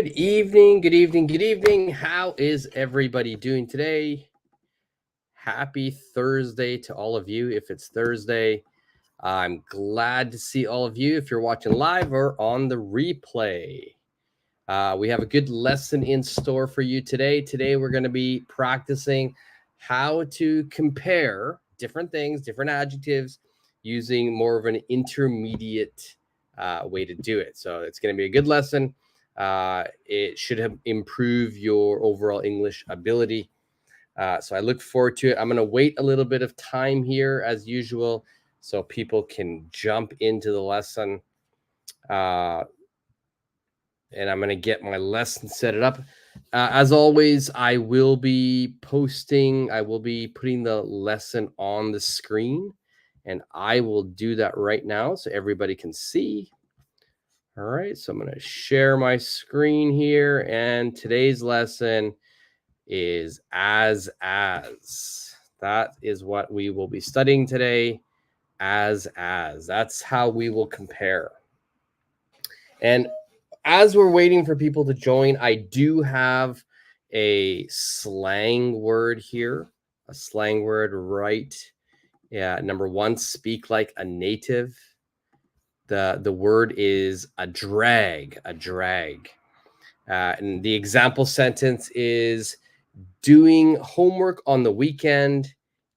Good evening. How is everybody doing today? Happy Thursday to all of you. If it's Thursday, I'm glad to see all of you if you're watching live or on the replay. We have a good lesson in store for you today. Today, we're going to be practicing how to compare different things, different adjectives, using more of an intermediate way to do it. So it's going to be a good lesson. It should have improved your overall English ability. So I look forward to it. I'm going to wait a little bit of time here as usual so people can jump into the lesson. And I'm going to get my lesson set it up. As always, I will be putting the lesson on the screen, and I will do that right now so everybody can see. All right, so I'm going to share my screen here, and today's lesson is as. That is what we will be studying today, as. That's how we will compare. And as we're waiting for people to join, I do have a slang word here, a slang word right. Yeah, number one, speak like a native. The word is a drag. And the example sentence is doing homework on the weekend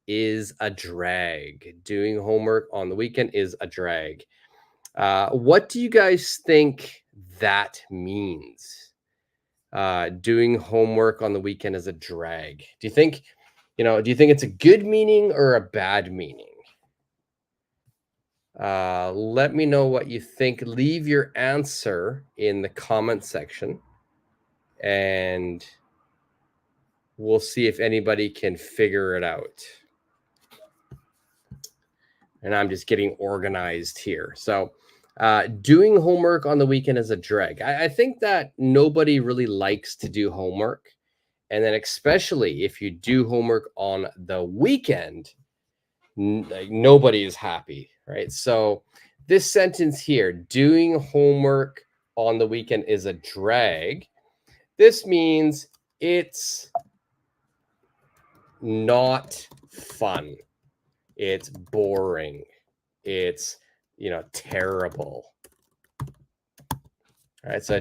is a drag. Doing homework on the weekend is a drag. What do you guys think that means? Doing homework on the weekend is a drag. Do you think it's a good meaning or a bad meaning? Let me know what you think. Leave your answer in the comment section, and we'll see if anybody can figure it out. And I'm just getting organized here. So doing homework on the weekend is a drag. I think that nobody really likes to do homework. And then especially if you do homework on the weekend, nobody is happy, right? So this sentence here, doing homework on the weekend is a drag. This means it's not fun. It's boring. It's, terrible. All right. So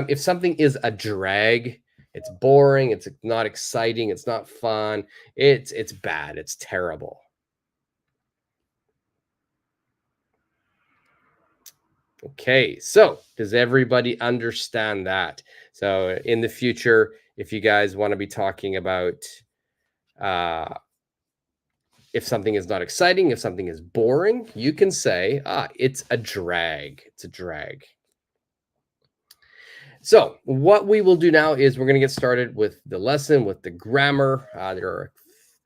if something is a drag, it's boring, it's not exciting, it's not fun, it's bad, it's terrible. Okay, so does everybody understand that? So in the future, if you guys want to be talking about if something is not exciting, if something is boring, you can say, it's a drag. It's a drag. So what we will do now is we're going to get started with the lesson, with the grammar. There are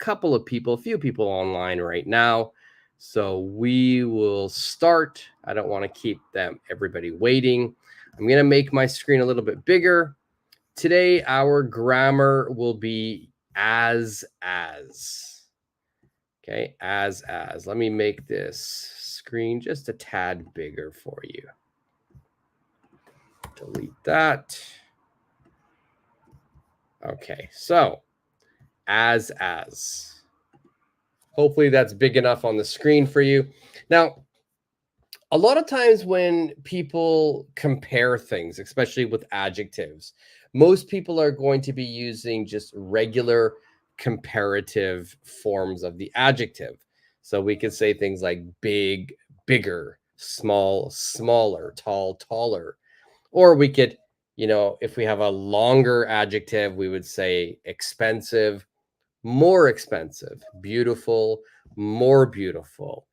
a few people online right now. So we will start. I don't want to keep everybody waiting. I'm going to make my screen a little bit bigger. Today, our grammar will be as. Okay, as. Let me make this screen just a tad bigger for you. Delete that. Okay, so as. Hopefully that's big enough on the screen for you. Now, a lot of times when people compare things, especially with adjectives, most people are going to be using just regular comparative forms of the adjective. So we could say things like big, bigger, small, smaller, tall, taller. Or we could, if we have a longer adjective, we would say expensive, more expensive, beautiful, more beautiful.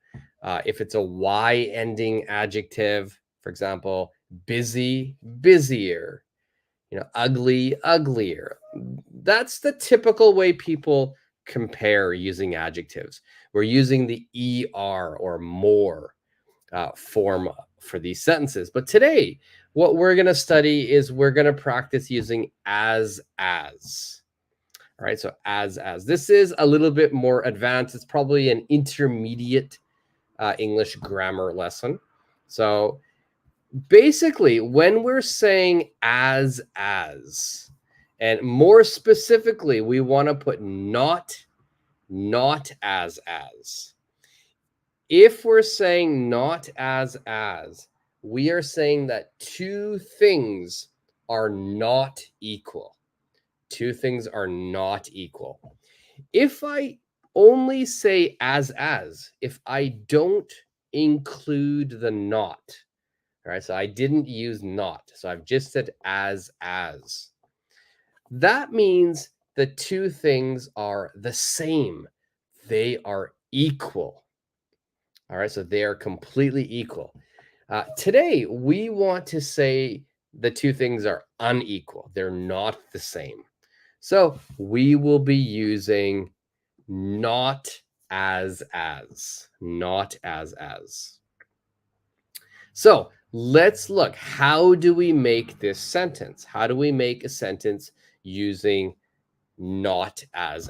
If it's a Y ending adjective, for example, busy, busier, ugly, uglier. That's the typical way people compare using adjectives. We're using the ER or more form for these sentences. But today, what we're going to study is we're going to practice using as. All right, so as. This is a little bit more advanced. It's probably an intermediate English grammar lesson. So Basically, when we're saying as, and more specifically, we want to put not as. If we're saying not as, we are saying that two things are not equal. Two things are not equal. If I only say as, if I don't include the not, all right, so I didn't use not, so I've just said as. That means the two things are the same. They are equal. All right, so they are completely equal. Today, we want to say the two things are unequal. They're not the same. So we will be using not as, not as. So let's look. How do we make this sentence? How do we make a sentence using not as?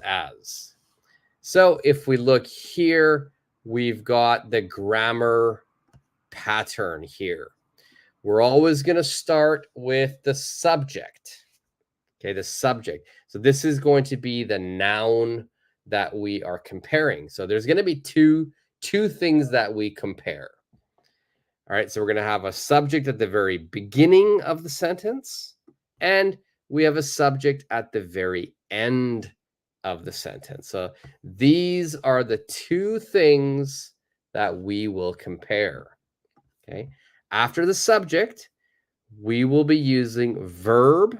So if we look here, we've got the grammar pattern here. We're always going to start with the subject. Okay, the subject. So this is going to be the noun that we are comparing. So there's going to be two things that we compare. All right, so we're going to have a subject at the very beginning of the sentence, and we have a subject at the very end of the sentence. So these are the two things that we will compare. Okay, after the subject, we will be using verb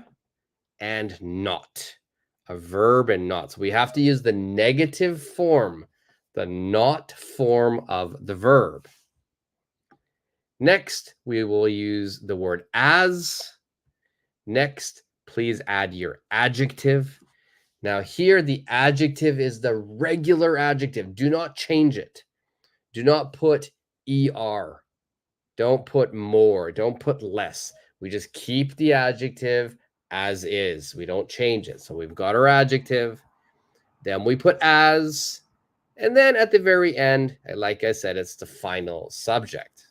and not. A verb and not. So we have to use the negative form, the not form of the verb. Next, we will use the word as. Next, please add your adjective. Now here, the adjective is the regular adjective. Do not change it. Do not put er. Don't put more. Don't put less. We just keep the adjective as is. We don't change it. So we've got our adjective. Then we put as. And then at the very end, like I said, it's the final subject.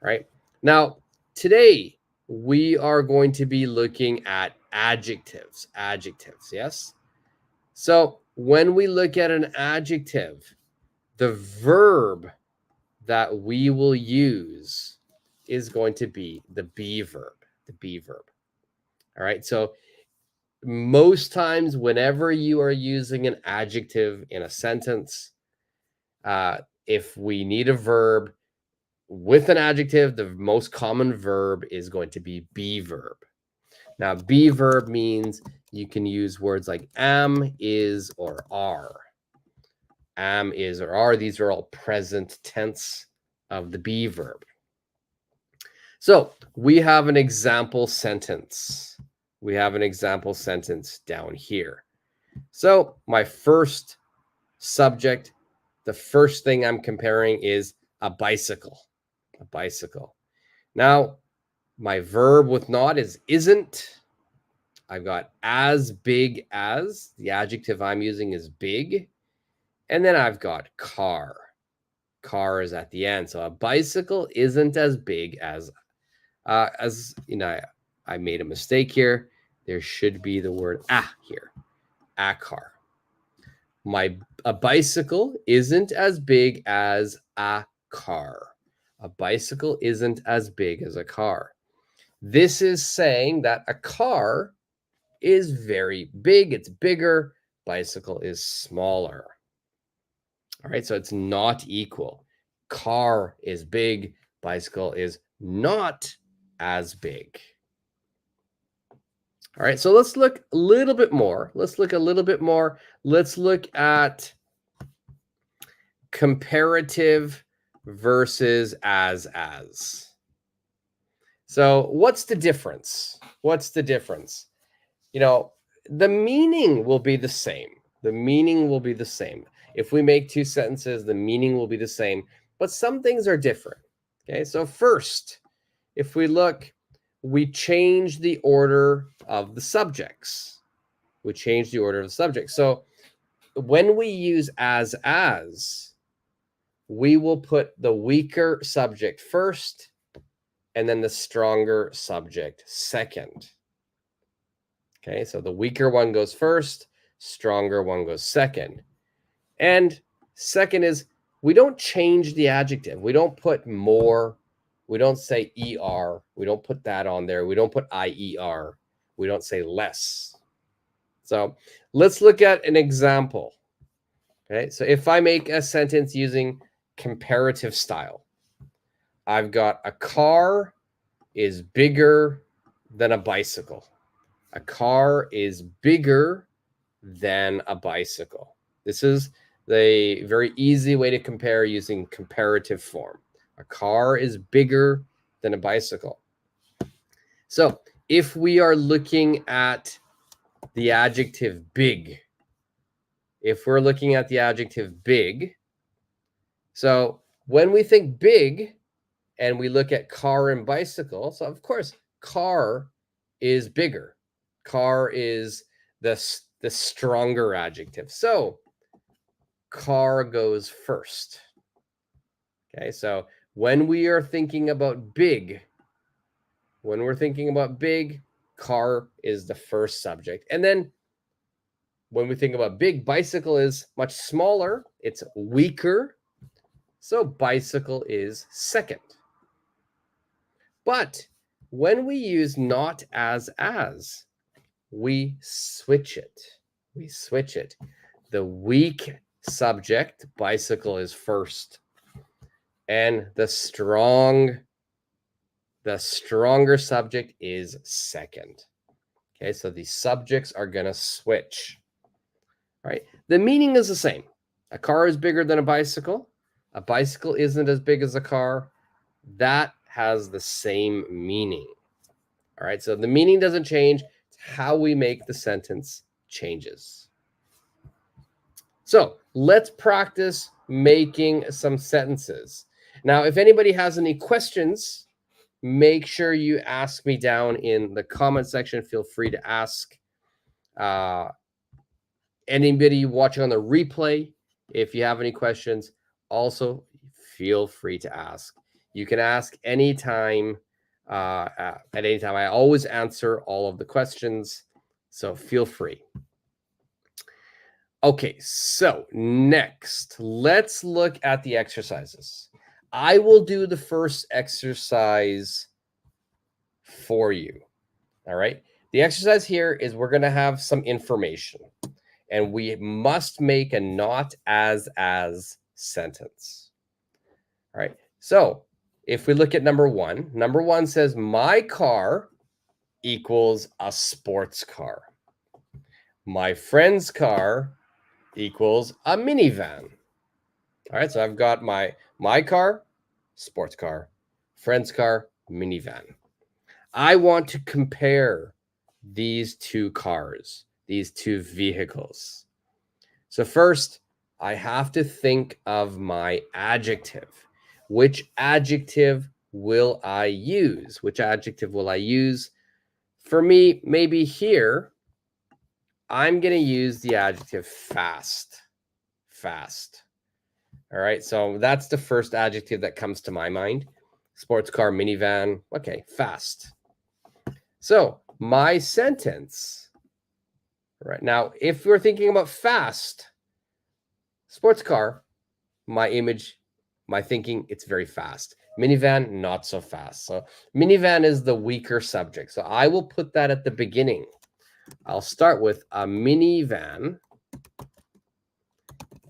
All right. Now, today we are going to be looking at adjectives. Adjectives, yes? So when we look at an adjective, the verb that we will use is going to be the be verb, the be verb. All right. So most times, whenever you are using an adjective in a sentence, if we need a verb with an adjective, the most common verb is going to be verb. Now, be verb means you can use words like am, is, or are. Am, is, or are. These are all present tense of the be verb. So we have an example sentence. We have an example sentence down here. So my first subject, the first thing I'm comparing is a bicycle. A bicycle. Now, my verb with not is isn't. I've got as big as. The adjective I'm using is big. And then I've got car. Car is at the end. So a bicycle isn't as big as you know, I made a mistake here. There should be the word here. A car. A bicycle isn't as big as a car. A bicycle isn't as big as a car. This is saying that a car is very big. It's bigger. Bicycle is smaller. All right, so it's not equal. Car is big. Bicycle is not as big. All right, so let's look a little bit more. Let's look at comparative versus as. So what's the difference? What's the difference? You know, the meaning will be the same. The meaning will be the same. If we make two sentences, the meaning will be the same, but some things are different. Okay, so first, if we look, we change the order of the subjects. We change the order of the subjects. So when we use as, we will put the weaker subject first and then the stronger subject second. Okay, so the weaker one goes first, stronger one goes second. And second is we don't change the adjective. We don't put more. We don't say ER. We don't put that on there. We don't put IER. We don't say less. So let's look at an example. Okay, so if I make a sentence using comparative style, I've got a car is bigger than a bicycle. A car is bigger than a bicycle. This is the very easy way to compare using comparative form. A car is bigger than a bicycle. So if we are looking at the adjective big, so when we think big and we look at car and bicycle, so of course, car is bigger. Car is the stronger adjective. So car goes first. Okay, so when we are thinking about big, car is the first subject. And then when we think about big, bicycle is much smaller. It's weaker. So bicycle is second. But when we use not as, we switch it. The weak subject, bicycle, is first. And the stronger subject is second. Okay, so the subjects are going to switch. All right, the meaning is the same. A car is bigger than a bicycle. A bicycle isn't as big as a car. That has the same meaning. All right, so the meaning doesn't change. It's how we make the sentence changes. So let's practice making some sentences. Now, if anybody has any questions, make sure you ask me down in the comment section. Feel free to ask. Anybody watching on the replay, if you have any questions, also feel free to ask. You can ask anytime, at any time. I always answer all of the questions, so feel free. Okay, so next, let's look at the exercises. I will do the first exercise for you. All right. The exercise here is we're going to have some information, and we must make a not as sentence. All right. So if we look at number one says my car equals a sports car. My friend's car equals a minivan. All right. So I've got my car, sports car, friend's car, minivan. I want to compare these two cars, these two vehicles. So first, I have to think of my adjective. Which adjective will I use? For me, maybe here, I'm going to use the adjective fast. All right, so that's the first adjective that comes to my mind. Sports car, minivan. Okay, fast. So my sentence, right now, if we're thinking about fast, sports car, my thinking, it's very fast. Minivan, not so fast. So minivan is the weaker subject. So I will put that at the beginning. I'll start with a minivan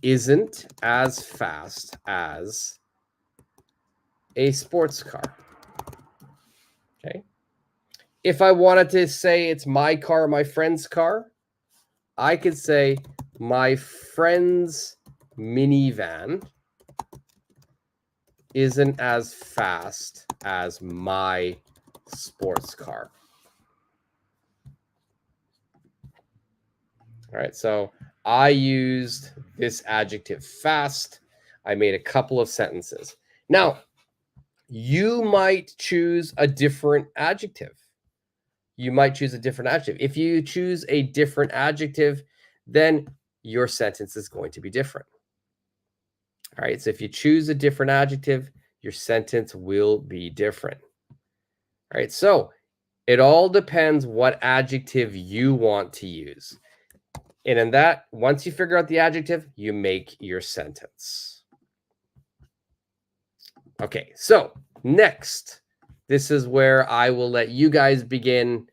isn't as fast as a sports car. Okay. If I wanted to say it's my car, my friend's car, I could say my friend's minivan isn't as fast as my sports car. All right, so I used this adjective fast. I made a couple of sentences. Now, you might choose a different adjective. If you choose a different adjective, then your sentence is going to be different. All right, so if you choose a different adjective, your sentence will be different. All right, so it all depends what adjective you want to use. And in that, once you figure out the adjective, you make your sentence. Okay, so next, this is where I will let you guys begin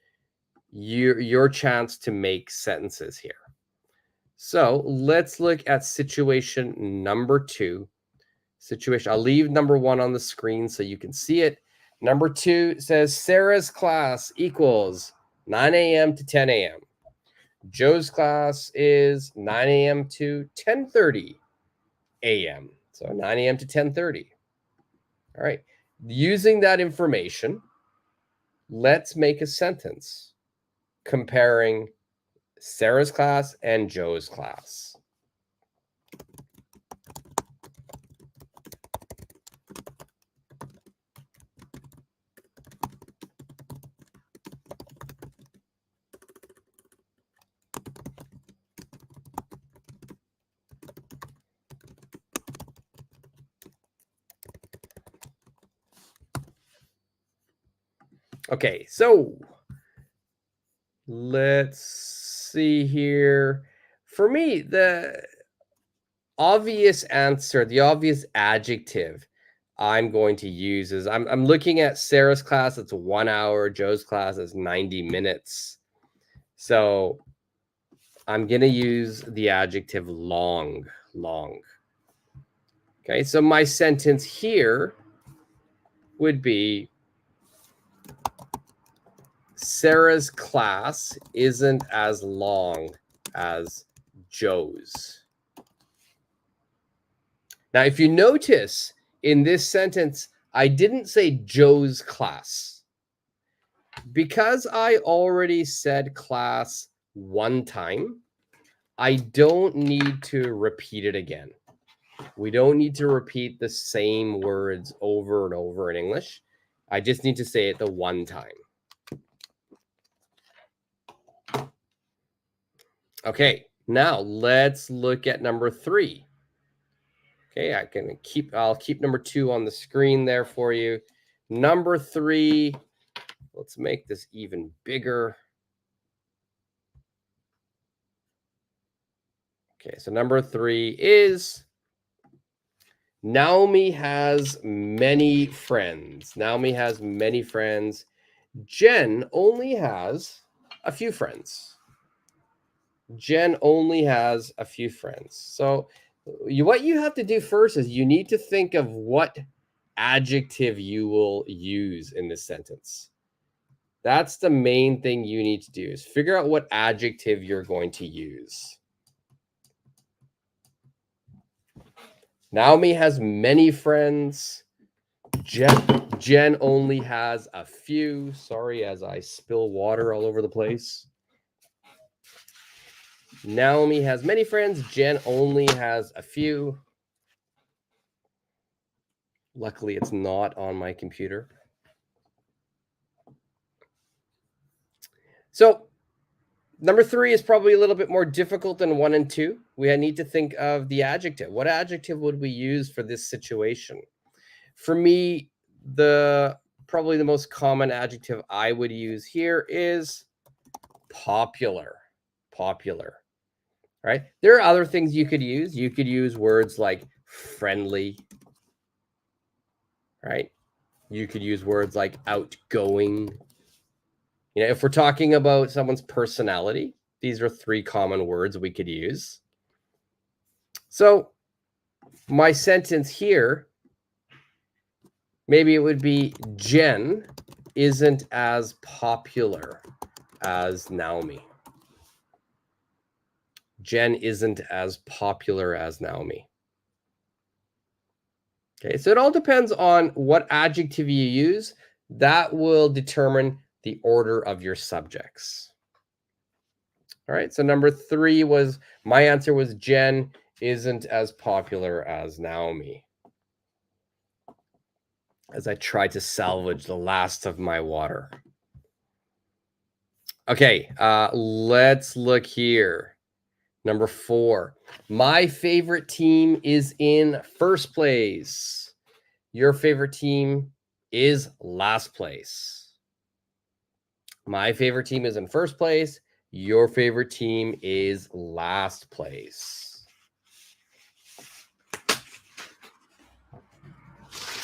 your chance to make sentences here. So let's look at situation number 2. I'll leave number 1 on the screen so you can see it. Number 2 says Sarah's class equals 9 a.m. to 10 a.m. Joe's class is 9 a.m. to 10:30 a.m. So 9 a.m. to 10:30. All right. Using that information, let's make a sentence comparing Sarah's class and Joe's class. Okay, so let's see here. For me, the obvious answer, the obvious adjective I'm going to use is I'm looking at Sarah's class. It's 1 hour. Joe's class is 90 minutes. So I'm going to use the adjective long. Okay, so my sentence here would be Sarah's class isn't as long as Joe's. Now, if you notice in this sentence, I didn't say Joe's class. Because I already said class one time, I don't need to repeat it again. We don't need to repeat the same words over and over in English. I just need to say it the one time. Okay, now let's look at number 3. Okay, I'll keep number 2 on the screen there for you. Number 3, let's make this even bigger. Okay, so number 3 is Naomi has many friends. Naomi has many friends. Jen only has a few friends. Jen only has a few friends. So what you have to do first is you need to think of what adjective you will use in this sentence. That's the main thing you need to do, is figure out what adjective you're going to use. Naomi has many friends. Jen only has a few. Sorry, as I spill water all over the place. Naomi has many friends. Jen only has a few. Luckily, it's not on my computer. So number 3 is probably a little bit more difficult than 1 and 2. We need to think of the adjective. What adjective would we use for this situation? For me, probably the most common adjective I would use here is popular. Popular. Right? There are other things you could use. You could use words like friendly. Right? You could use words like outgoing. If we're talking about someone's personality, these are 3 common words we could use. So my sentence here, maybe it would be Jen isn't as popular as Naomi. Jen isn't as popular as Naomi. Okay, so it all depends on what adjective you use. That will determine the order of your subjects. All right, so number 3 was, my answer was Jen isn't as popular as Naomi. As I try to salvage the last of my water. Okay, let's look here. Number 4, my favorite team is in first place. Your favorite team is last place. My favorite team is in first place. Your favorite team is last place.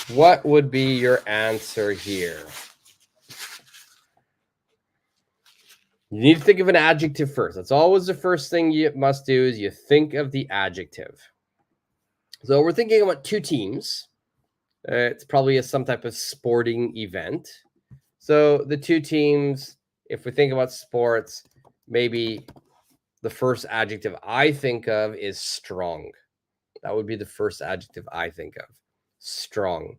What would be your answer here? You need to think of an adjective first. That's always the first thing you must do is you think of the adjective. So we're thinking about two teams. It's probably some type of sporting event. So the two teams, if we think about sports, maybe the first adjective I think of is strong. That would be the first adjective I think of. Strong.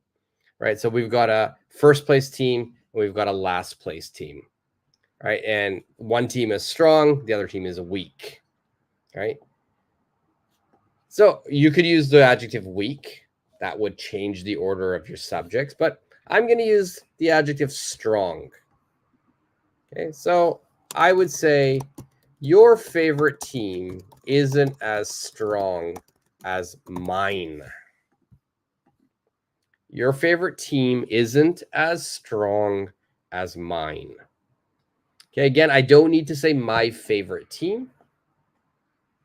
Right? So we've got a first place team and we've got a last place team. Right? And one team is strong, the other team is weak. Right? So you could use the adjective weak. That would change the order of your subjects, but I'm going to use the adjective strong. Okay, so I would say your favorite team isn't as strong as mine. Your favorite team isn't as strong as mine. Okay, again, I don't need to say my favorite team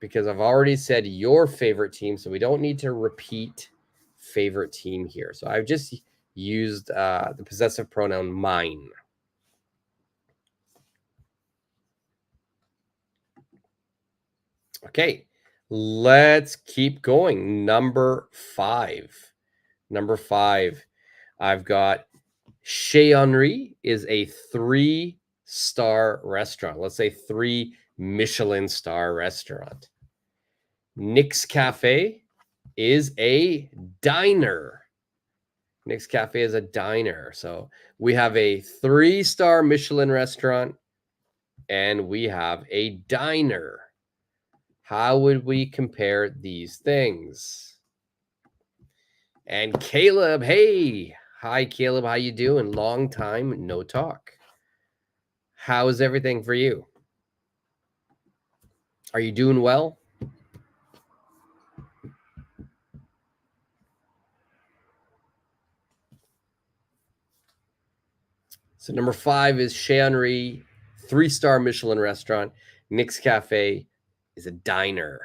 because I've already said your favorite team, so we don't need to repeat favorite team here. So I've just used the possessive pronoun mine. Okay, let's keep going. Number 5. Number 5, I've got Chez Henri is a 3-star restaurant. Let's say 3 Michelin star restaurant. Nick's Cafe is a diner. Nick's Cafe is a diner. So we have a 3-star Michelin restaurant and we have a diner. How would we compare these things? And Caleb, hey. Hi, Caleb. How you doing? Long time no talk. How is everything for you? Are you doing well? So number 5 is Chez Henri, 3-star Michelin restaurant. Nick's Cafe is a diner.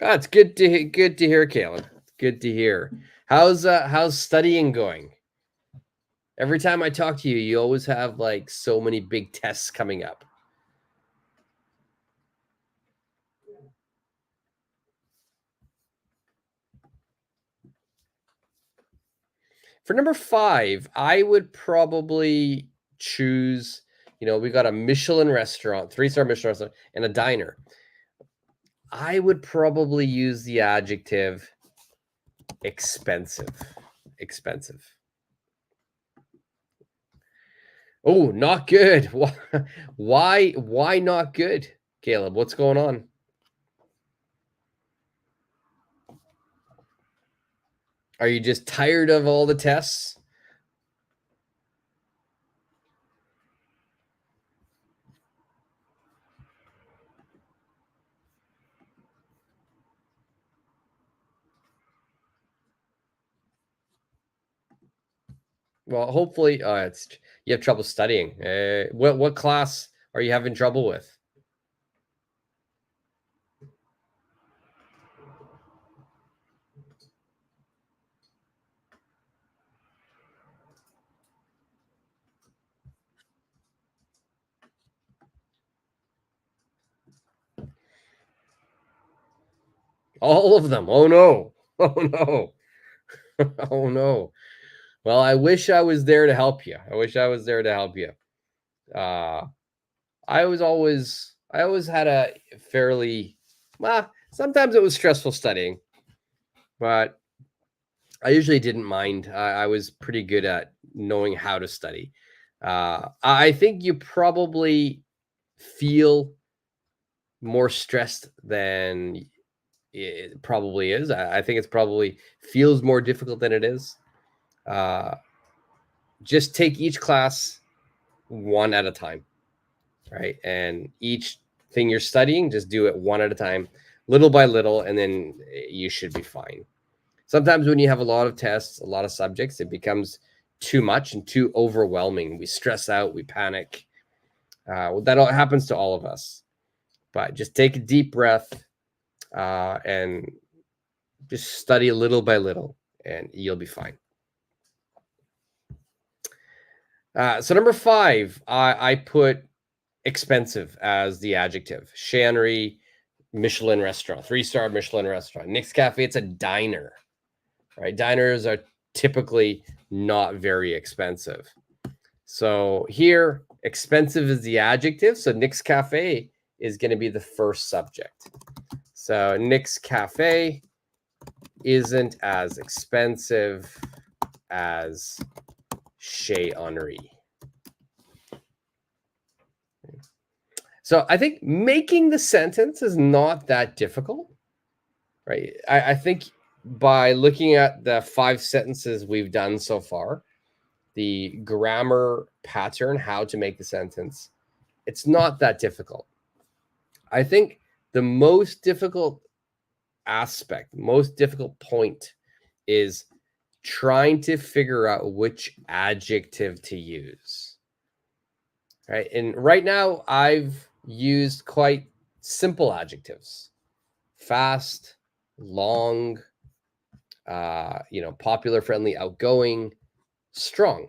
Oh, it's good to hear, Caleb. It's good to hear. How's studying going? Every time I talk to you, you always have like so many big tests coming up. For number 5, I would probably choose, we got a Michelin restaurant, 3-star Michelin restaurant, and a diner. I would probably use the adjective expensive. Expensive. Oh, not good. Why not good? Caleb, what's going on? Are you just tired of all the tests? Well, hopefully, you have trouble studying. What class are you having trouble with? All of them. Oh no. Oh no. Oh no. Well, I wish I was there to help you. I always had a fairly, sometimes it was stressful studying, but I usually didn't mind. I was pretty good at knowing how to study. I think you probably feel more stressed than it probably is. I think it's probably feels more difficult than it is. Just take each class one at a time, right? And each thing you're studying, just do it one at a time, little by little, and then you should be fine. Sometimes when you have a lot of tests, a lot of subjects, it becomes too much and too overwhelming. We stress out, we panic. That all happens to all of us. But just take a deep breath and just study little by little, and you'll be fine. So number 5, I put expensive as the adjective. Channery, Michelin restaurant, 3-star Michelin restaurant. Nick's Cafe, it's a diner, right? Diners are typically not very expensive. So here, expensive is the adjective. So Nick's Cafe is going to be the first subject. So Nick's Cafe isn't as expensive as Chez Henri. So I think making the sentence is not that difficult, right? I think by looking at the 5 sentences we've done so far, the grammar pattern, how to make the sentence, it's not that difficult. I think the most difficult aspect, most difficult point is trying to figure out which adjective to use. Right? And right now I've used quite simple adjectives. Fast, long, popular, friendly, outgoing, strong,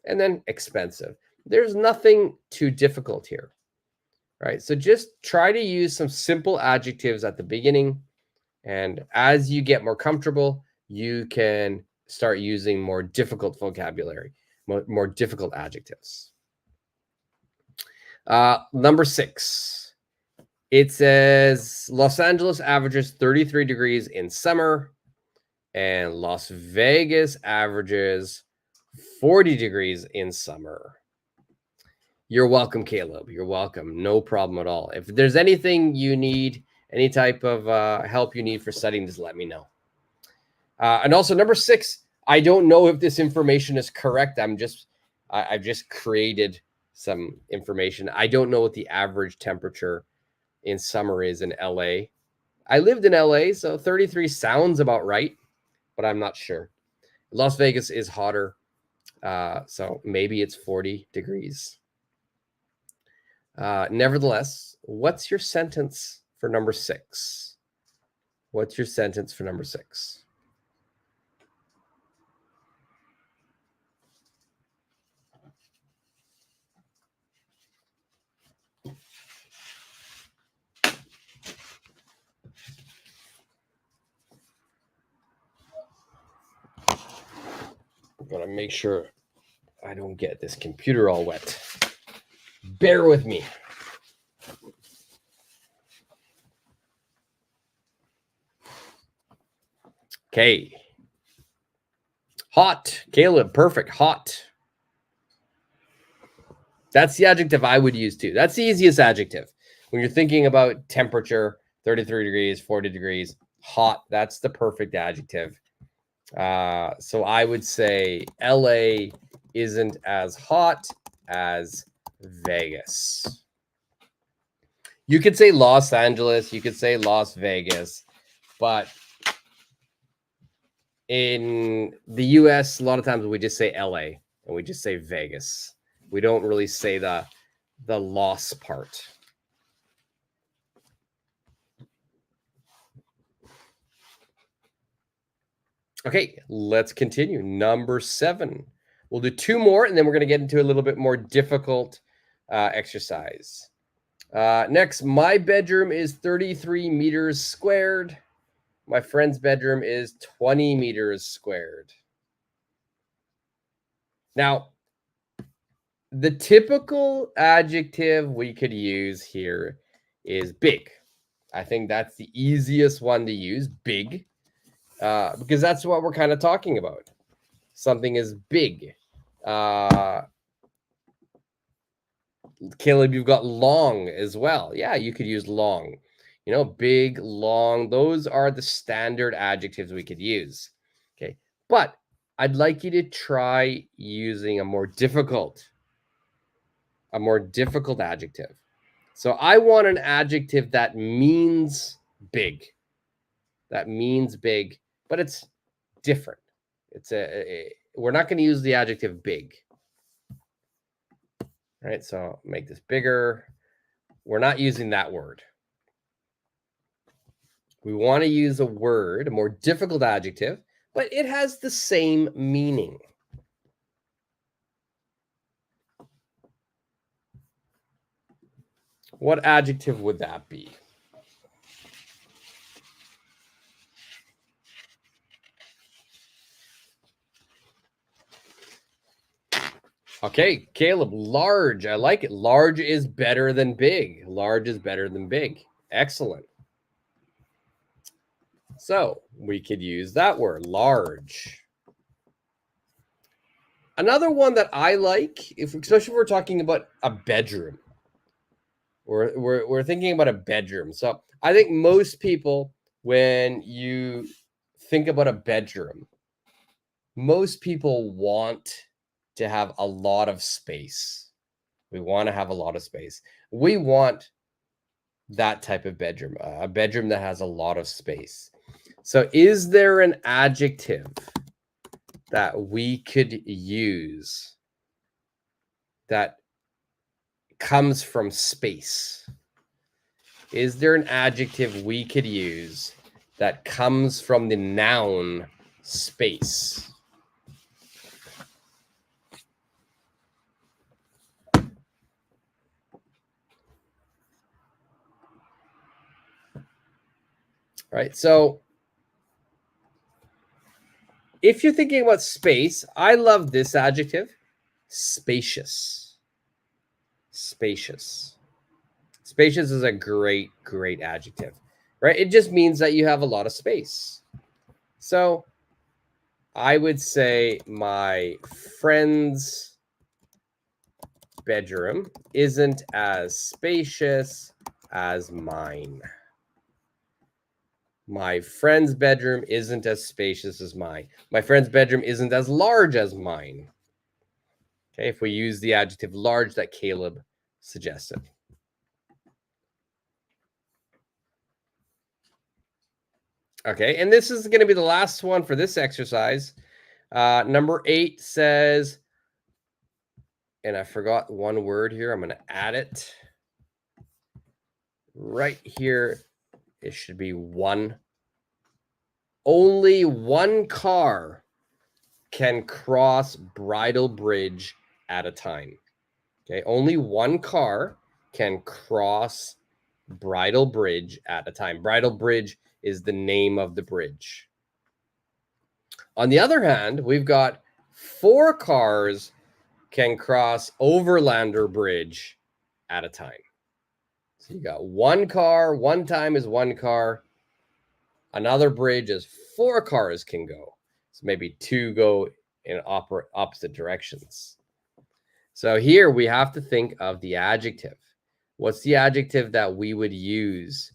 and then expensive. There's nothing too difficult here, right? So just try to use some simple adjectives at the beginning. And as you get more comfortable, you can start using more difficult vocabulary, more difficult adjectives. Number 6, it says Los Angeles averages 33 degrees in summer and Las Vegas averages 40 degrees in summer. You're welcome, Caleb. You're welcome. No problem at all. If there's anything you need, any type of help you need for studying, just let me know. And also number 6, I don't know if this information is correct. I've just created some information. I don't know what the average temperature in summer is in LA. I lived in LA, so 33 sounds about right, but I'm not sure. Las Vegas is hotter, so maybe it's 40 degrees. Nevertheless, what's your sentence for number 6? What's your sentence for number 6? I'm gonna make sure I don't get this computer all wet. Bear with me. Okay. Hot. Caleb, perfect. Hot. That's the adjective I would use too. That's the easiest adjective. When you're thinking about temperature, 33 degrees, 40 degrees, hot, that's the perfect adjective. So I would say LA isn't as hot as Vegas. You could say Los Angeles, you could say Las Vegas, but in the US, a lot of times we just say LA and we just say Vegas. We don't really say the loss part. Okay, let's continue. Number 7. We'll do 2 more, and then we're going to get into a little bit more difficult exercise. Next, my bedroom is 33 meters squared. My friend's bedroom is 20 meters squared. Now, the typical adjective we could use here is big. I think that's the easiest one to use, big, because that's what we're kind of talking about. Something is big. Caleb, you've got long as well. Yeah, you could use long. Big, long. Those are the standard adjectives we could use. Okay, but I'd like you to try using a more difficult adjective. So I want an adjective that means big. That means big, but it's different. we're not going to use the adjective big. All right, so I'll make this bigger. We're not using that word. We want to use a word, a more difficult adjective, but it has the same meaning. What adjective would that be? Okay, Caleb, large. I like it. Large is better than big. Large is better than big. Excellent. So we could use that word, large. Another one that I like, especially if we're talking about a bedroom. We're thinking about a bedroom. So I think most people, when you think about a bedroom, most people want to have a lot of space. We want to have a lot of space. We want that type of bedroom, a bedroom that has a lot of space. So is there an adjective that we could use that comes from space? Is there an adjective we could use that comes from the noun space? Right. So if you're thinking about space, I love this adjective, spacious. Spacious. Spacious is a great adjective, right? It just means that you have a lot of space. So I would say my friend's bedroom isn't as spacious as mine. My friend's bedroom isn't as spacious as mine. My friend's bedroom isn't as large as mine. Okay, if we use the adjective large that Caleb suggested. Okay, and this is going to be the last one for this exercise. Number 8 says, and I forgot one word here. I'm going to add it right here. It should be one. Only one car can cross Bridle Bridge at a time. Okay, only one car can cross Bridle Bridge at a time. Bridle Bridge is the name of the bridge. On the other hand, we've got 4 cars can cross Overlander Bridge at a time. So you got one car, one time is one car. Another bridge is 4 cars can go. So maybe 2 go in opposite directions. So here we have to think of the adjective. What's the adjective that we would use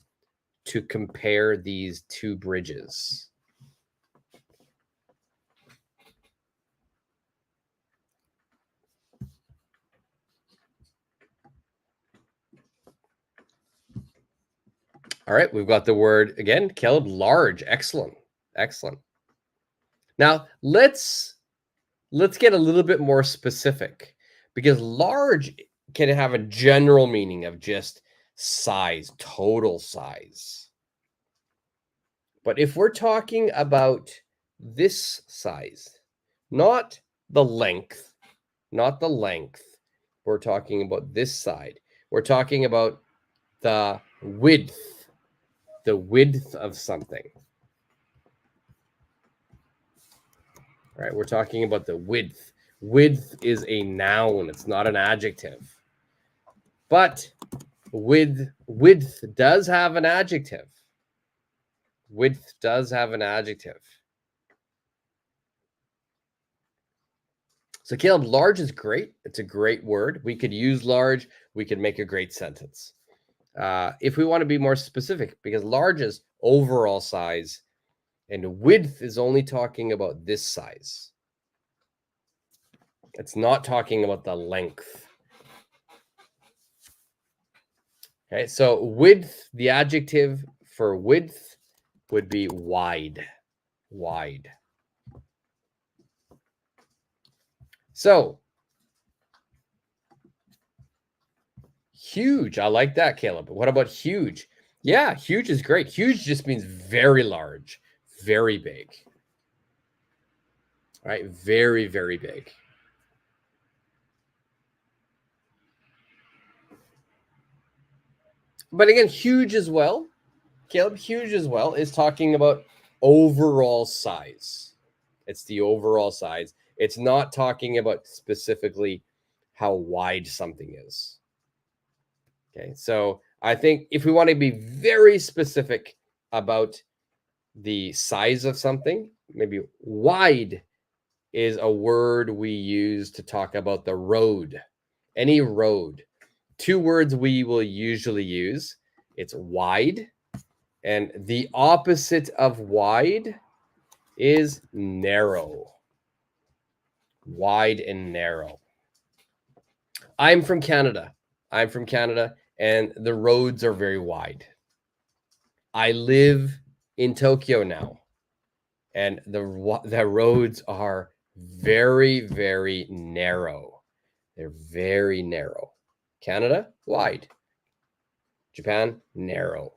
to compare these 2 bridges? All right, we've got the word again, Caleb, large. Excellent. Excellent. Now, let's get a little bit more specific, because large can have a general meaning of just size, total size. But if we're talking about this size, not the length, we're talking about this side. We're talking about the width of something. Right? We're talking about the width. Width is a noun. It's not an adjective. But width does have an adjective. Width does have an adjective. So Caleb, large is great. It's a great word. We could use large. We could make a great sentence. If we want to be more specific, because large is overall size and width is only talking about this size. It's not talking about the length. Okay, so width, the adjective for width would be wide. Wide. So huge. I like that, Caleb. What about huge? Yeah, huge is great. Huge just means very large, very big. All right, very, very big. But again, huge as well, Caleb, huge as well is talking about overall size. It's the overall size. It's not talking about specifically how wide something is. Okay, so I think if we want to be very specific about the size of something, maybe wide is a word we use to talk about the road. Any road. Two words we will usually use. It's wide, and the opposite of wide is narrow. Wide and narrow. I'm from Canada. And the roads are very wide. I live in Tokyo now, and the roads are very, very narrow. They're very narrow. Canada, wide. Japan, narrow.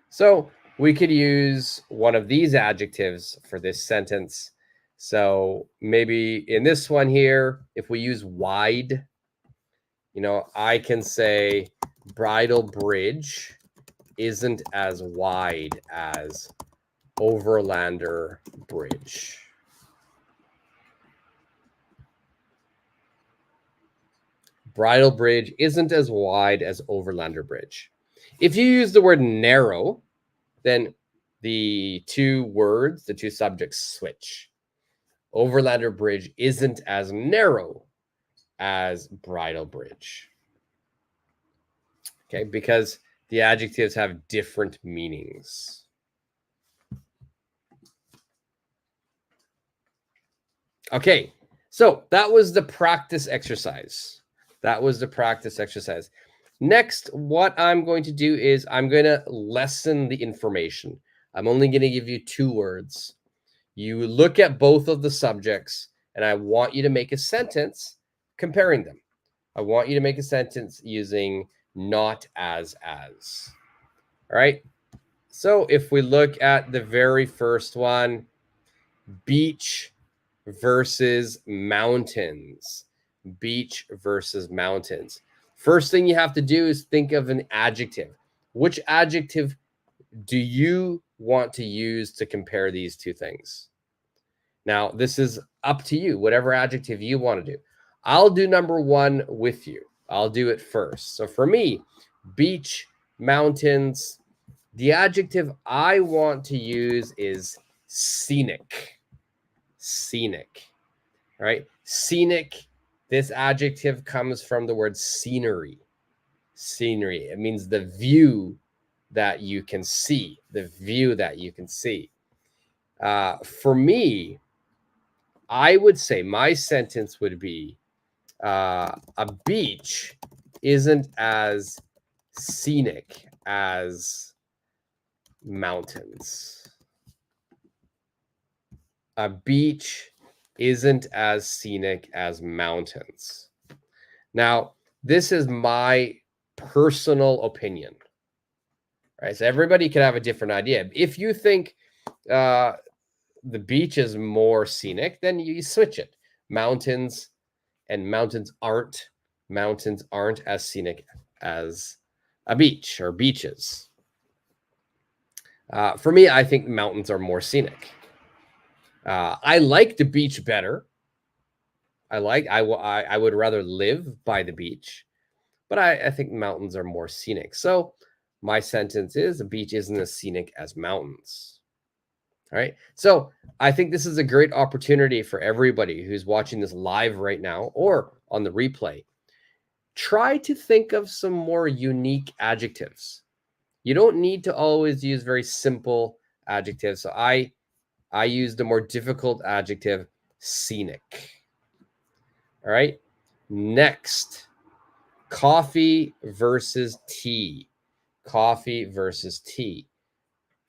So we could use one of these adjectives for this sentence. So maybe in this one here, if we use wide, I can say Bridal Bridge isn't as wide as Overlander Bridge. Bridal Bridge isn't as wide as Overlander Bridge. If you use the word narrow, then the two words, the two subjects switch. Overlander Bridge isn't as narrow as Bridal Bridge. Okay, because the adjectives have different meanings. Okay, so that was the practice exercise. Next, what I'm going to do is I'm going to lessen the information. I'm only going to give you two words. You look at both of the subjects, and I want you to make a sentence comparing them. I want you to make a sentence using not as. All right. So if we look at the very first one, beach versus mountains. Beach versus mountains. First thing you have to do is think of an adjective. Which adjective do you want to use to compare these two things? Now, this is up to you, whatever adjective you want to do. I'll do number one with you. I'll do it first. So for me, beach, mountains, the adjective I want to use is scenic. Scenic. All right. Scenic. This adjective comes from the word scenery. Scenery. It means the view that you can see. The view that you can see. For me, I would say my sentence would be a beach isn't as scenic as mountains. A beach isn't as scenic as mountains. Now, this is my personal opinion, right? So everybody could have a different idea. If you think the beach is more scenic, then you switch it. Mountains aren't as scenic as a beach or beaches. For me, I think mountains are more scenic. I like the beach better. I would rather live by the beach, but I think mountains are more scenic. So my sentence is a beach isn't as scenic as mountains. All right. So I think this is a great opportunity for everybody who's watching this live right now or on the replay. Try to think of some more unique adjectives. You don't need to always use very simple adjectives. So I used a more difficult adjective, scenic. All right. Next, coffee versus tea. Coffee versus tea.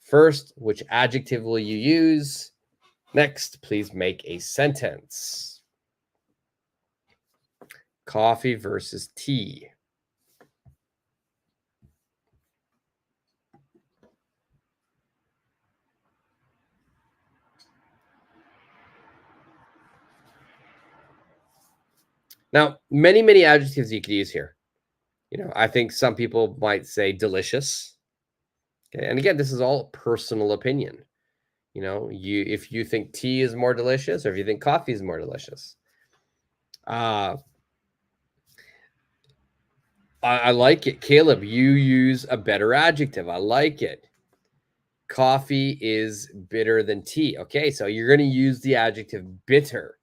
First, which adjective will you use? Next, please make a sentence. Coffee versus tea. Now, many adjectives you could use here. I think some people might say delicious. Okay, and again, this is all personal opinion. If you think tea is more delicious, or if you think coffee is more delicious. I like it. Caleb, you use a better adjective. I like it. Coffee is bitter than tea. Okay, so you're going to use the adjective bitter.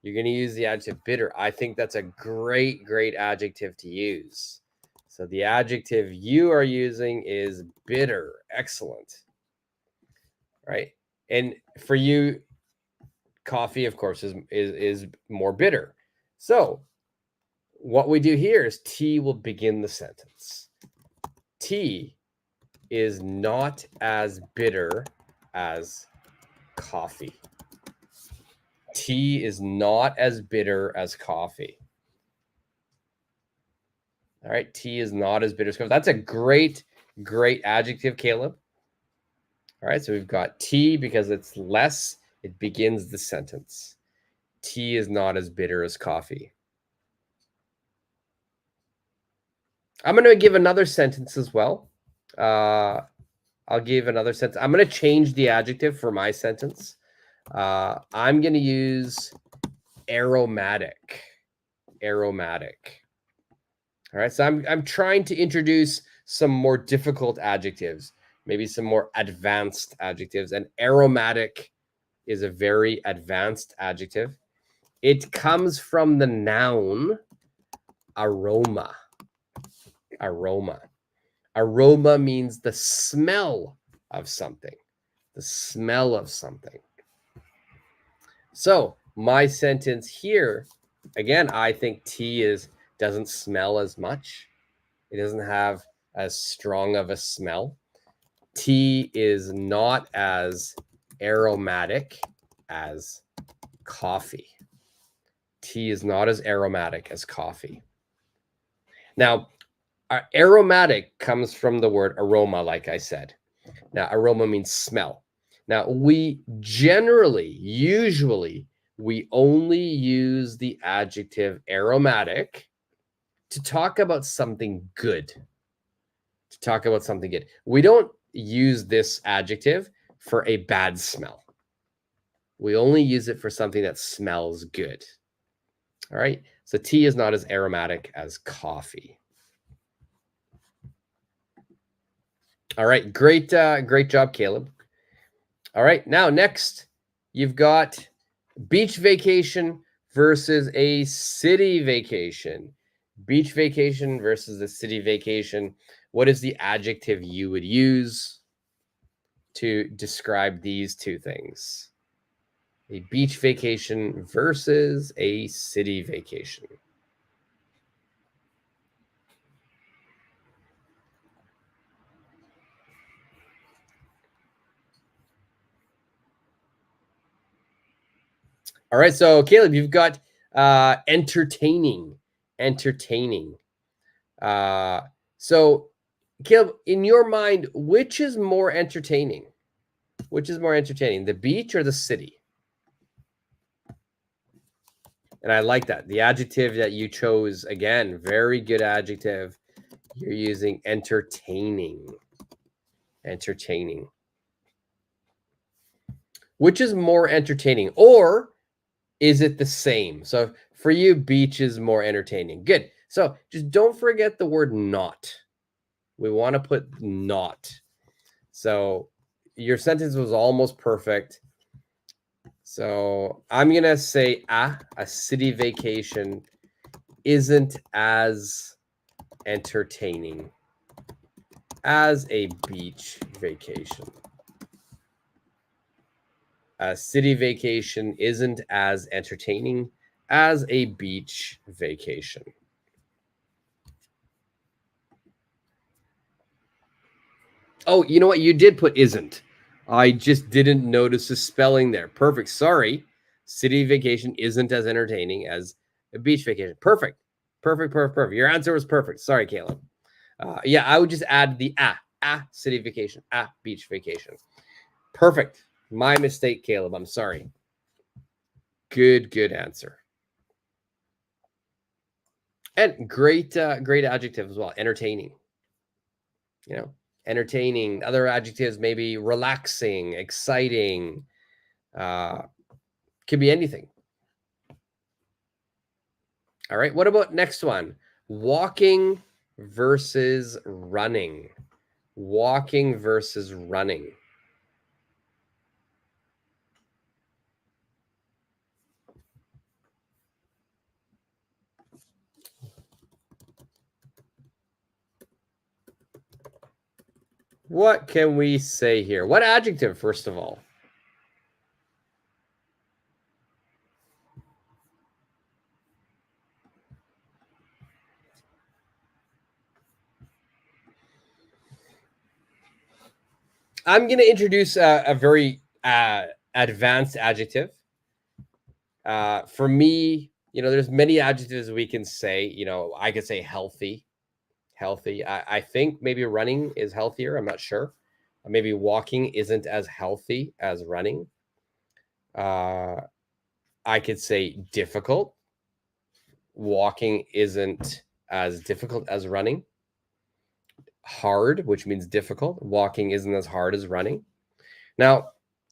You're going to use the adjective bitter. I think that's a great adjective to use. So the adjective you are using is bitter. Excellent. Right? And for you, coffee, of course, is more bitter. So what we do here is tea will begin the sentence. Tea is not as bitter as coffee. Tea is not as bitter as coffee. All right, tea is not as bitter as coffee. That's a great adjective, Caleb. All right, so we've got tea because it's less. It begins the sentence. Tea is not as bitter as coffee. I'm going to give another sentence as well. I'll give another sentence. I'm going to change the adjective for my sentence. I'm going to use aromatic. Aromatic. All right, so I'm trying to introduce some more difficult adjectives, maybe some more advanced adjectives. And aromatic is a very advanced adjective. It comes from the noun aroma. Aroma. Aroma means the smell of something. The smell of something. So my sentence here, again, I think tea doesn't smell as much. It doesn't have as strong of a smell. Tea is not as aromatic as coffee. Tea is not as aromatic as coffee. Now, aromatic comes from the word aroma, like I said. Now, aroma means smell. Now, we usually, we only use the adjective aromatic to talk about something good. To talk about something good. We don't use this adjective for a bad smell. We only use it for something that smells good. All right. So tea is not as aromatic as coffee. All right. Great job, Caleb. All right. Now, next, you've got beach vacation versus a city vacation. Beach vacation versus a city vacation. What is the adjective you would use to describe these two things? A beach vacation versus a city vacation. All right, so Caleb, you've got entertaining. So Caleb, in your mind, which is more entertaining? Which is more entertaining, the beach or the city? And I like that. The adjective that you chose, again, very good adjective. You're using entertaining. Entertaining. Which is more entertaining? Or is it the same? So for you, beach is more entertaining. Good. So just don't forget the word not. We want to put not. So your sentence was almost perfect. So I'm going to say a city vacation isn't as entertaining as a beach vacation. A city vacation isn't as entertaining as a beach vacation. Oh, you know what? You did put isn't. I just didn't notice the spelling there. Perfect. Sorry. City vacation isn't as entertaining as a beach vacation. Perfect. Perfect. Your answer was perfect. Sorry, Caleb. Yeah, I would just add the city vacation, beach vacation. Perfect. My mistake, Caleb. I'm sorry. Good answer. And great adjective as well. Entertaining. Entertaining. Other adjectives, maybe relaxing, exciting. Could be anything. All right. What about next one? Walking versus running. Walking versus running. What can we say here? What adjective, first of all? I'm going to introduce a very advanced adjective. For me, there's many adjectives we can say. I could say healthy. I think maybe running is healthier. I'm not sure. Maybe walking isn't as healthy as running. I could say difficult. Walking isn't as difficult as running. Hard, which means difficult. Walking isn't as hard as running. Now,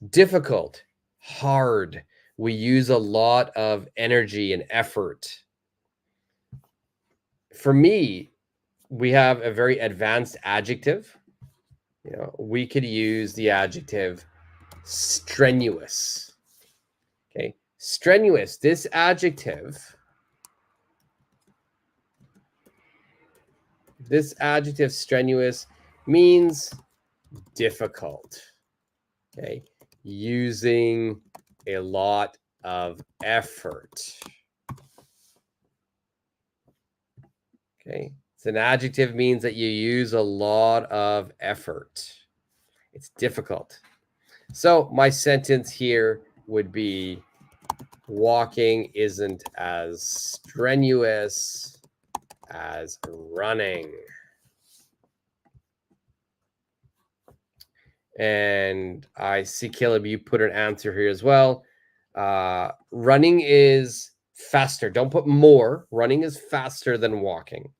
difficult, hard. We use a lot of energy and effort. For me, we have a very advanced adjective. We could use the adjective strenuous. Okay, strenuous. This adjective strenuous means difficult. Okay, using a lot of effort. Okay, it's an adjective means that you use a lot of effort. It's difficult. So my sentence here would be walking isn't as strenuous as running. And I see, Caleb, you put an answer here as well. Running is faster. Don't put more. Running is faster than walking.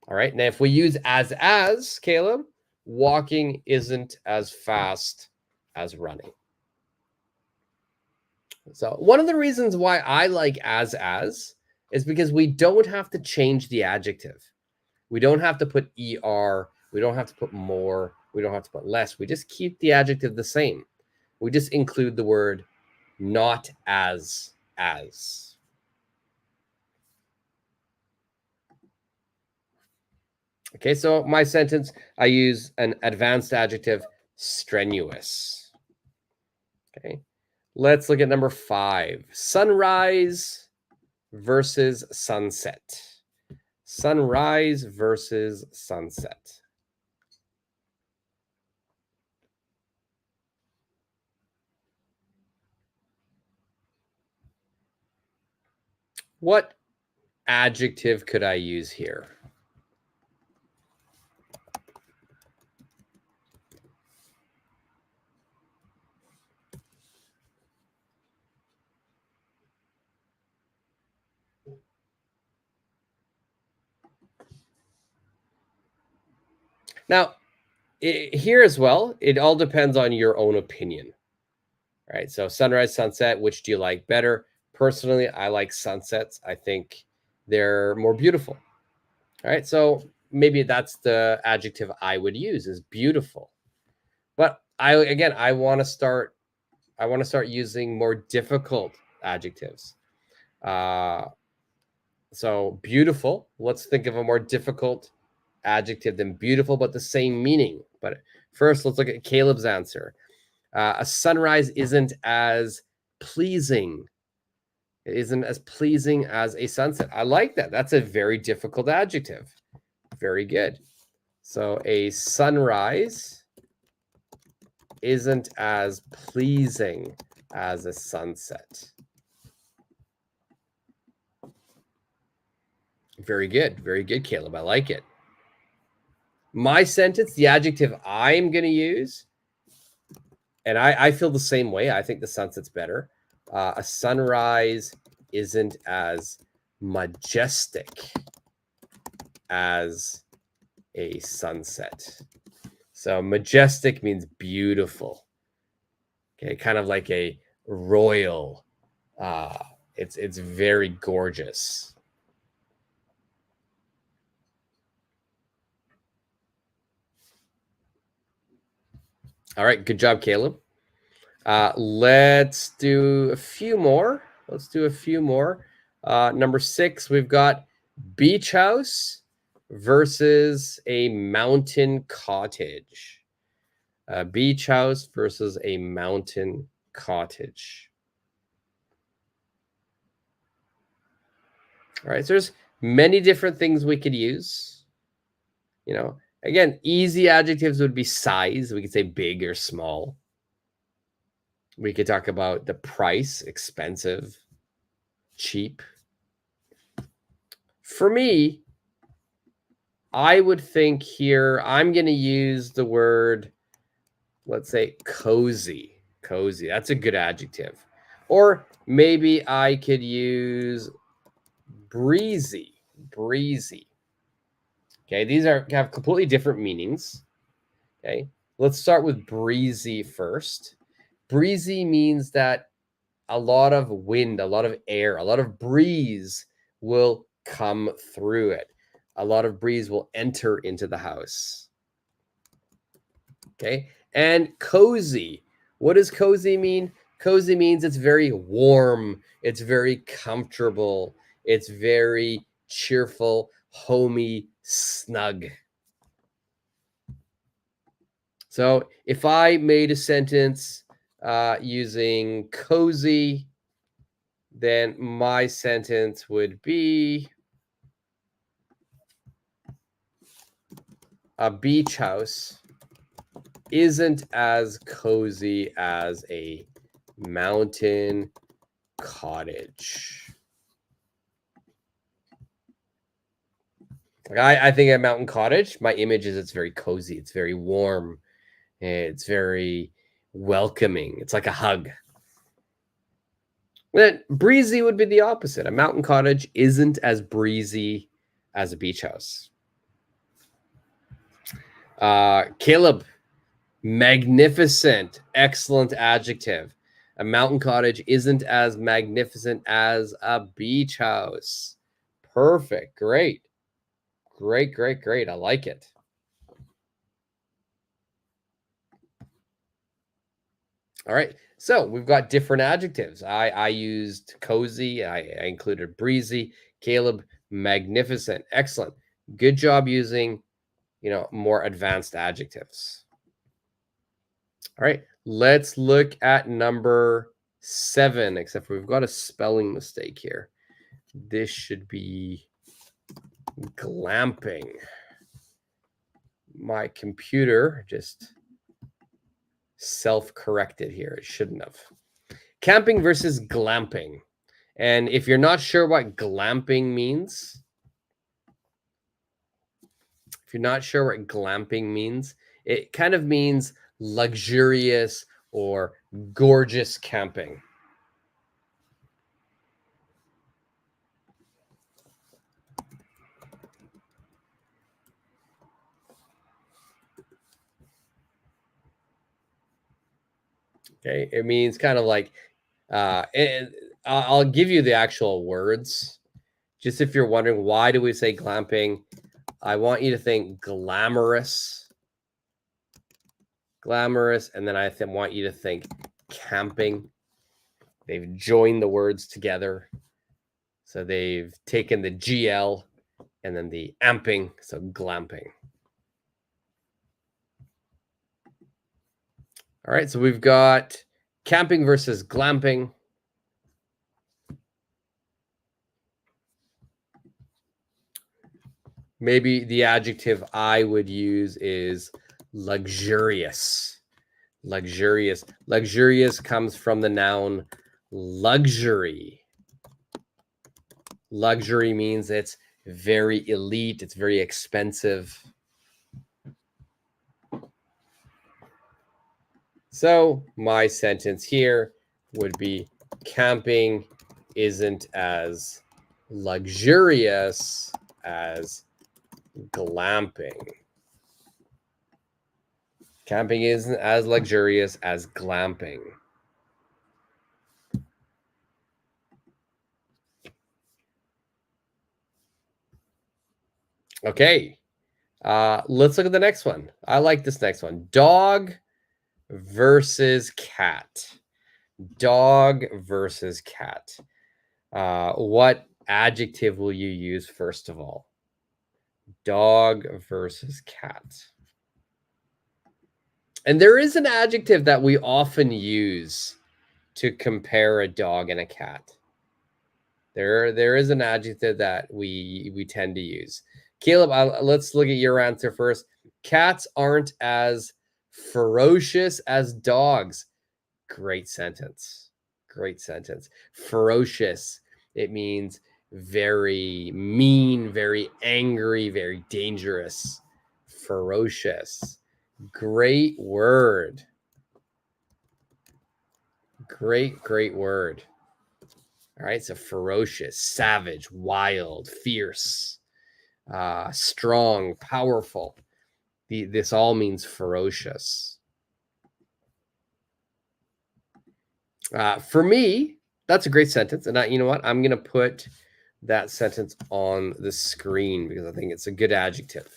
All right. Now, if we use as, Caleb, walking isn't as fast as running. So one of the reasons why I like as is because we don't have to change the adjective. We don't have to put er. We don't have to put more. We don't have to put less. We just keep the adjective the same. We just include the word not as. Okay, so my sentence, I use an advanced adjective, strenuous. Okay, let's look at number 5. Sunrise versus sunset. Sunrise versus sunset. What adjective could I use here? Now, here as well, it all depends on your own opinion. All right, so sunrise, sunset, which do you like better? Personally, I like sunsets. I think they're more beautiful. All right, so maybe that's the adjective I would use, is beautiful. But I want to start using more difficult adjectives. So beautiful, let's think of a more difficult adjective than beautiful, but the same meaning. But first, let's look at Caleb's answer. A sunrise isn't as pleasing. It isn't as pleasing as a sunset. I like that. That's a very difficult adjective. Very good. So a sunrise isn't as pleasing as a sunset. Very good. Very good, Caleb. I like it. My sentence, the adjective I'm going to use, and I feel the same way. I think the sunset's better. A sunrise isn't as majestic as a sunset. So majestic means beautiful. Okay, kind of like a royal. It's very gorgeous. All right, good job, Caleb. Let's do a few more. Number 6, we've got beach house versus a mountain cottage. A beach house versus a mountain cottage. All right, so there's many different things we could use. You know, again, easy adjectives would be size. We could say big or small. We could talk about the price, expensive, cheap. For me, I would think here, I'm going to use the word, let's say, cozy. Cozy, that's a good adjective. Or maybe I could use breezy. Breezy. Okay, these have completely different meanings. Okay, let's start with breezy first. Breezy means that a lot of wind, a lot of air, a lot of breeze will come through it. A lot of breeze will enter into the house. Okay, and cozy. What does cozy mean? Cozy means it's very warm, it's very comfortable, it's very cheerful, homey, snug. So if I made a sentence using cozy, then my sentence would be a beach house isn't as cozy as a mountain cottage. Like I think a mountain cottage, my image is it's very cozy, it's very warm, it's very welcoming. It's like a hug. Then breezy would be the opposite. A mountain cottage isn't as breezy as a beach house. Caleb, magnificent, excellent adjective. A mountain cottage isn't as magnificent as a beach house. Perfect. Great. Great. I like it. All right. So we've got different adjectives. I used cozy. I included breezy. Caleb, magnificent. Excellent. Good job using, more advanced adjectives. All right. Let's look at number 7, except for we've got a spelling mistake here. This should be glamping. My computer just self-corrected here. It shouldn't have. Camping versus glamping. And if you're not sure what glamping means, it kind of means luxurious or gorgeous camping. Okay, it means kind of like, and I'll give you the actual words. Just if you're wondering, why do we say glamping? I want you to think glamorous, and then I want you to think camping. They've joined the words together. So they've taken the GL and then the amping, so glamping. All right, so we've got camping versus glamping. Maybe the adjective I would use is luxurious. Luxurious. Luxurious comes from the noun luxury. Luxury means it's very elite. It's very expensive. So my sentence here would be camping isn't as luxurious as glamping. Camping isn't as luxurious as glamping. Okay. Let's look at the next one. I like this next one. Dog versus cat. Dog versus cat. What adjective will you use first of all? Dog versus cat. And there is an adjective that we often use to compare a dog and a cat. There is an adjective that we tend to use. Caleb, let's look at your answer first. Cats aren't as ferocious as dogs. Great sentence. Great sentence. Ferocious. It means very mean, very angry, very dangerous. Ferocious. Great word. Great word. All right, so ferocious, savage, wild, fierce, strong, powerful. This all means ferocious. For me, that's a great sentence. And you know what? I'm going to put that sentence on the screen because I think it's a good adjective.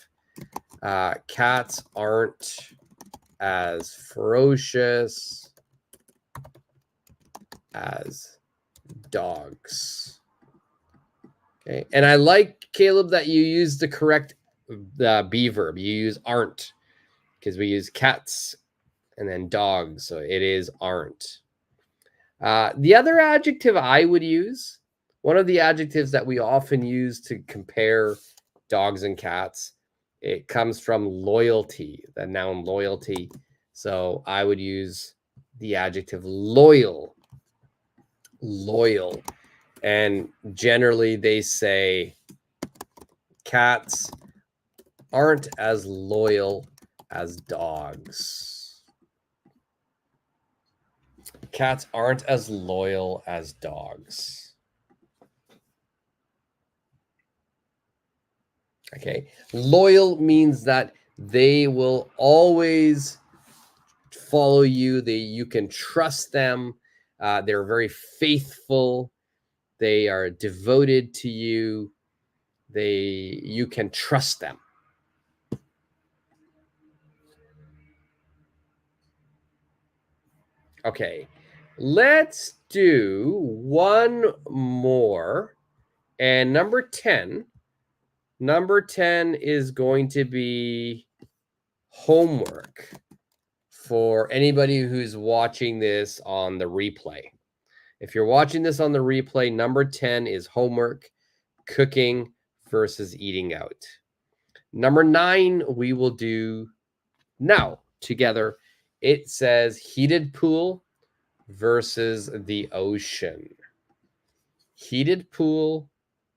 Cats aren't as ferocious as dogs. Okay. And I like, Caleb, that you use the correct be verb. You use aren't because we use cats and then dogs. So it is aren't. The other adjective I would use, one of the adjectives that we often use to compare dogs and cats, it comes from loyalty, the noun loyalty. So I would use the adjective loyal. Loyal. And generally they say cats aren't as loyal as dogs. Cats aren't as loyal as dogs. Okay. Loyal means that they will always follow you. You can trust them. They're very faithful. They are devoted to you. You can trust them. Okay, let's do one more. And number 10 is going to be homework for anybody who's watching this on the replay. If you're watching this on the replay, number 10 is homework, cooking versus eating out. Number 9, we will do now together. It says heated pool versus the ocean. Heated pool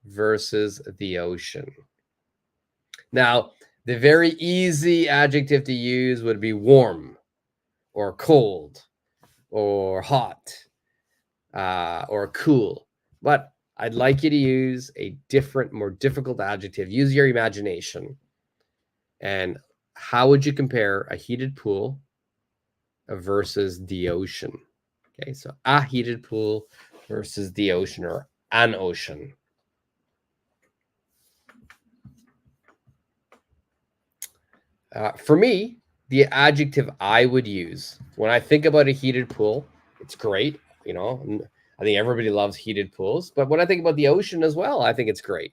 versus the ocean. Now, the very easy adjective to use would be warm or cold or hot or cool. But I'd like you to use a different, more difficult adjective. Use your imagination. And how would you compare a heated pool versus the ocean? Okay, so a heated pool versus the ocean or an ocean. For me, the adjective I would use when I think about a heated pool, it's great. You know, I think everybody loves heated pools. But when I think about the ocean as well, I think it's great.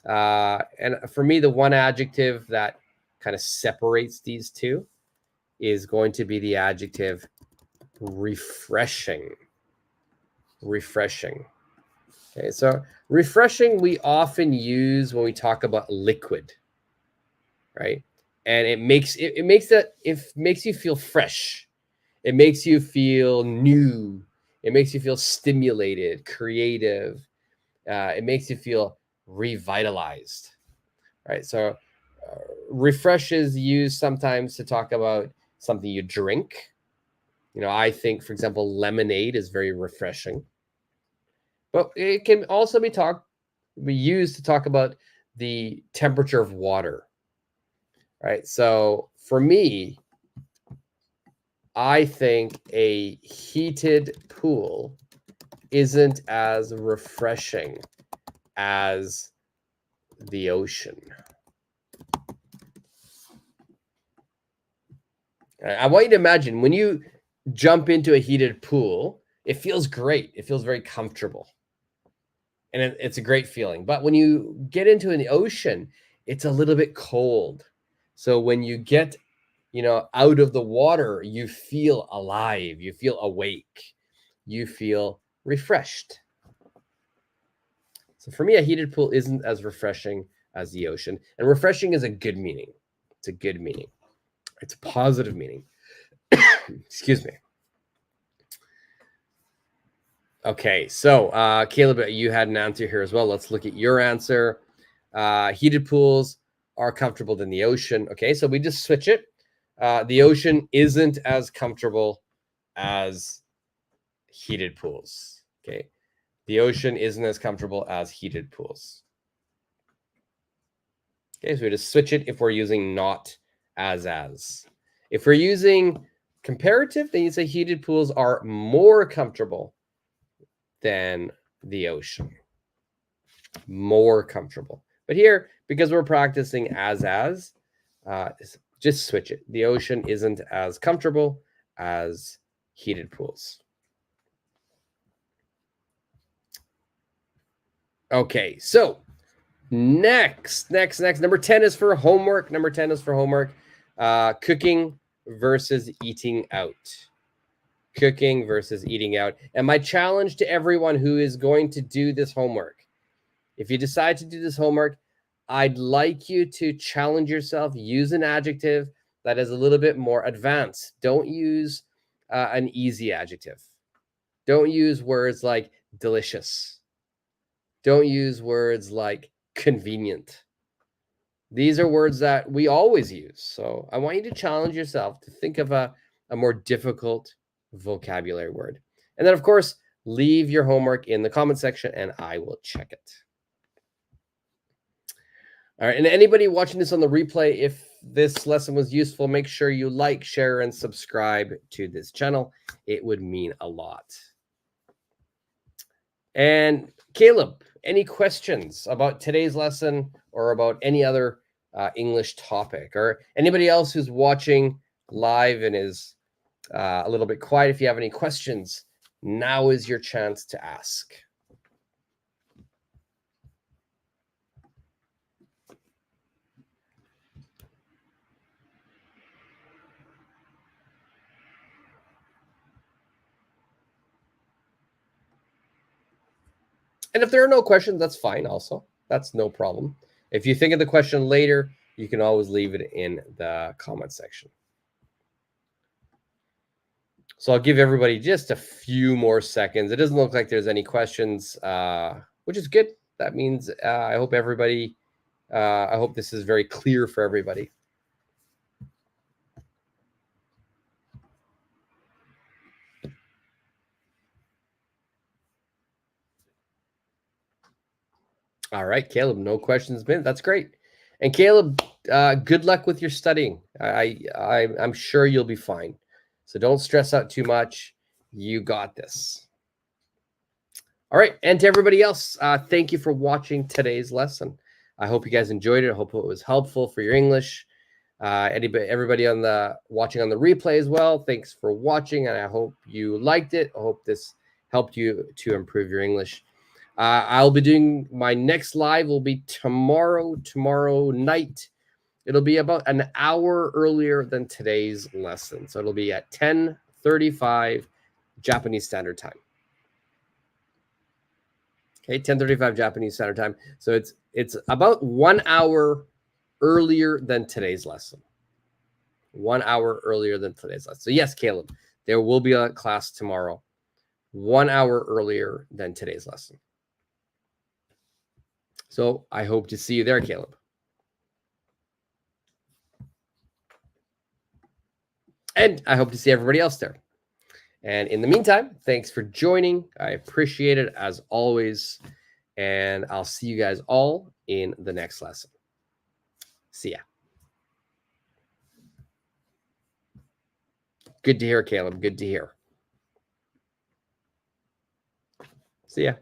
And for me, the one adjective that kind of separates these two is going to be the adjective refreshing. Refreshing. Okay, so refreshing we often use when we talk about liquid, right? And it makes you feel fresh. It makes you feel new. It makes you feel stimulated, creative. It makes you feel revitalized. Right? So refresh is used sometimes to talk about something you drink. I think, for example, lemonade is very refreshing. But it can also be used to talk about the temperature of water. Right? So for me, I think a heated pool isn't as refreshing as the ocean. I want you to imagine when you jump into a heated pool, it feels great. It feels very comfortable. And it's a great feeling. But when you get into an ocean, it's a little bit cold. So when you get, out of the water, you feel alive, you feel awake, you feel refreshed. So for me, a heated pool isn't as refreshing as the ocean. And refreshing is a good meaning. It's a good meaning. It's a positive meaning. Excuse me. Okay, so Caleb, you had an answer here as well. Let's look at your answer. Heated pools are comfortable than the ocean. Okay, so we just switch it. The ocean isn't as comfortable as heated pools. Okay, the ocean isn't as comfortable as heated pools. Okay, so we just switch it if we're using not as. If we're using comparative, then you say heated pools are more comfortable than the ocean. More comfortable. But here, because we're practicing as, just switch it. The ocean isn't as comfortable as heated pools. Okay, so next. Number 10 is for homework. Cooking versus eating out. Cooking versus eating out. And my challenge to everyone who is going to do this homework, if you decide to do this homework, I'd like you to challenge yourself. Use an adjective that is a little bit more advanced. Don't use an easy adjective. Don't use words like delicious. Don't use words like convenient. These are words that we always use. So I want you to challenge yourself to think of a more difficult vocabulary word. And then, of course, leave your homework in the comment section and I will check it. All right. And anybody watching this on the replay, if this lesson was useful, make sure you like, share, and subscribe to this channel. It would mean a lot. And Caleb, any questions about today's lesson or about any other English topic, or anybody else who's watching live and is a little bit quiet? If you have any questions, now is your chance to ask. And if there are no questions, that's fine also. That's no problem. If you think of the question later, you can always leave it in the comment section. So I'll give everybody just a few more seconds. It doesn't look like there's any questions, which is good. That means I hope everybody, I hope this is very clear for everybody. All right, Caleb, no questions been. That's great. And Caleb, good luck with your studying. I'm sure you'll be fine. So don't stress out too much. You got this. All right, and to everybody else, thank you for watching today's lesson. I hope you guys enjoyed it. I hope it was helpful for your English. Everybody watching on the replay as well, thanks for watching, and I hope you liked it. I hope this helped you to improve your English. I'll be doing my next live will be tomorrow night. It'll be about an hour earlier than today's lesson. So it'll be at 10:35 Japanese Standard Time. Okay, 10:35 Japanese Standard Time. So it's about 1 hour earlier than today's lesson. 1 hour earlier than today's lesson. So yes, Caleb, there will be a class tomorrow, 1 hour earlier than today's lesson. So I hope to see you there, Caleb. And I hope to see everybody else there. And in the meantime, thanks for joining. I appreciate it as always. And I'll see you guys all in the next lesson. See ya. Good to hear, Caleb. Good to hear. See ya.